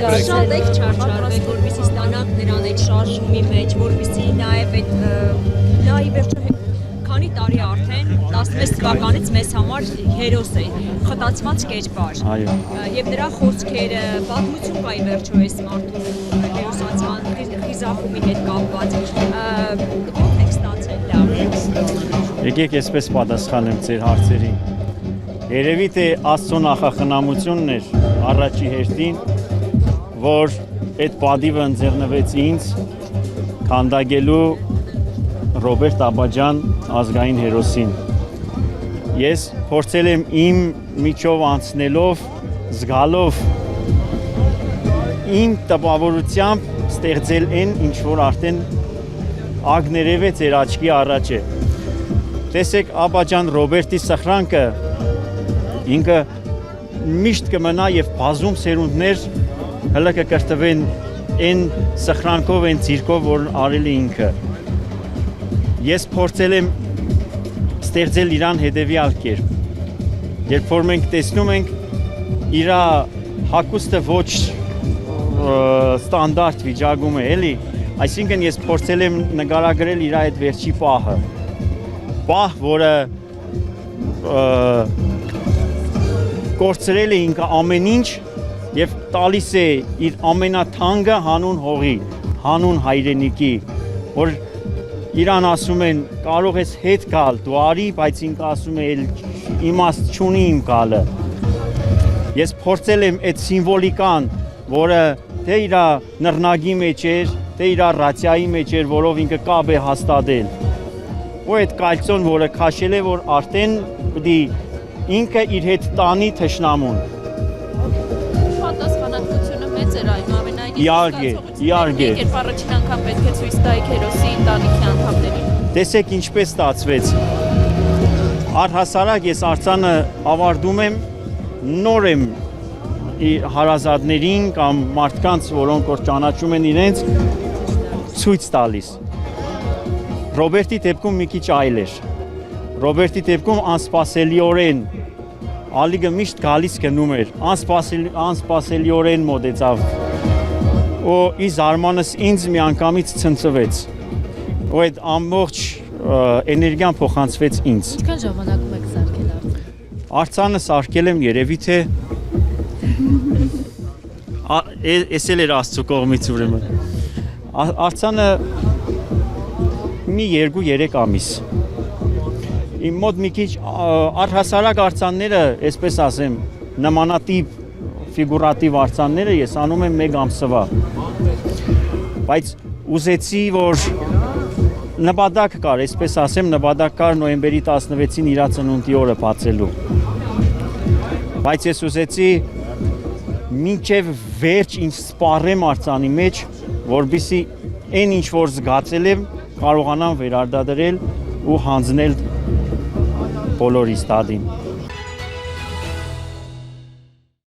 Շատ եք չարչարվել, որպեսզի ստանանք նրան այդ շարժումի մեջ, որպեսզի նաև այդ լայի վերջը քանի տարի արդեն 16 թվականից մեզ համար հերոս է, խտացված կերպար։ Եվ նրա խոսքերը, պատմություն կա ի վերջո այս մարդու հերոսացման խիզախումի հետ կապված։ Ո՞ր եք ստացել դա։ Եկեք այսպես պատասխանեմ ձեր հարցերին։ Երևի թե Աստծո նախախնամությունն էր առաջի հերթին, որ այդ պատիվը ընձեռնվեց ինձ քանդակելու Ռոբերտ Աբաջան ազգային հերոսին։ Ես փորձել եմ իմ միջով անցնելով, զգալով իմ տպավորությամբ ստեղծել այն, ինչ որ արդեն ագներև է ձեր աչքի առաջ է։ Տեսեք Աբաջան Ռոբերտի սխրանքը ինքը միշտ կմնա եւ բազում սերունդներ հələ կկրտվեն այն սխրանքով, այն ցիրկով, որ արել է ինքը։ Ես փորձել եմ ստեղծել իրան հետևյալ կերպ։ Երբ որ մենք տեսնում ենք իր հագուստը ոչ ստանդարտ վիճակում է, էլի, այսինքն ես փորձել եմ նկարագրել իր այդ վերջի պահը։ Պահ, որը կորցրել է ինքը ամեն ինչ եւ տալիս է իր ամենաթանկը հանուն հողի, հանուն հայրենիքի, որ իրան ասում են կարող ես հետ գալ, դու արի, բայց ինքը ասում է իմաստ չունի իմ գալը։ Ես փորձել եմ այդ սիմվոլիկան, որը թե իր նռնակի մեջ էր, թե իր ռացիայի մեջ էր, որով ինքը կապ է հաստատել։ Ու այդ կալցոն, որը քաշել է, որ արդեն պիտի ինքը իր հետ տանի թշնամուն։ Պատասխանատվությունը մեծ էր այնուամենայնիվ Իհարկե։ Երբ առաջին անգամ պետք է ցույց տայիք հերոսի ընտանիքի անդամներին։ Տեսեք ինչպես ստացվեց։ Առհասարակ ես արձանը ավարտում եմ, նոր եմ հարազատներին կամ մարդկանց, որոնք որ ճանաչում են իրենց, ցույց տալիս։ Ռոբերտի դեպքում մի քիչ այլ էր։ Ռոբերտի դեպքում անսպասելիորեն ալիգը միշտ գալիս գնում էր, անսպասելիորեն մոտեցավ։ Ու ի զարմանս ինձ միանգամից ցնցվեց։ Ու այդ ամբողջ էներգիան փոխանցվեց ինձ։ Ինչքան ժամանակում եք սարքել արդեն։ Արձանը սարքել եմ երևի թե էս էլ էր Աստծո կողմից ուրեմն։ Արձանը մի 2-3 ամիս։ Իմ մոտ մի քիչ առհասարակ արձանները, այսպես ասեմ, նմանատիպ ֆիգուրատիվ արձանները ես անում եմ 1 ամսվա։ Բայց ուզեցի, որ նպատակ կար, այսպես ասեմ, նպատակ կար նոյեմբերի 16-ին իր ծնունդի օրը բացելու։ Բայց ես ուզեցի մինչև վերջ ինչ սպառեմ արձանի մեջ, որպեսզի այն ինչ որ զգացել եմ, կարողանամ վերարտադրել ու հանձնել բոլորի ստադին։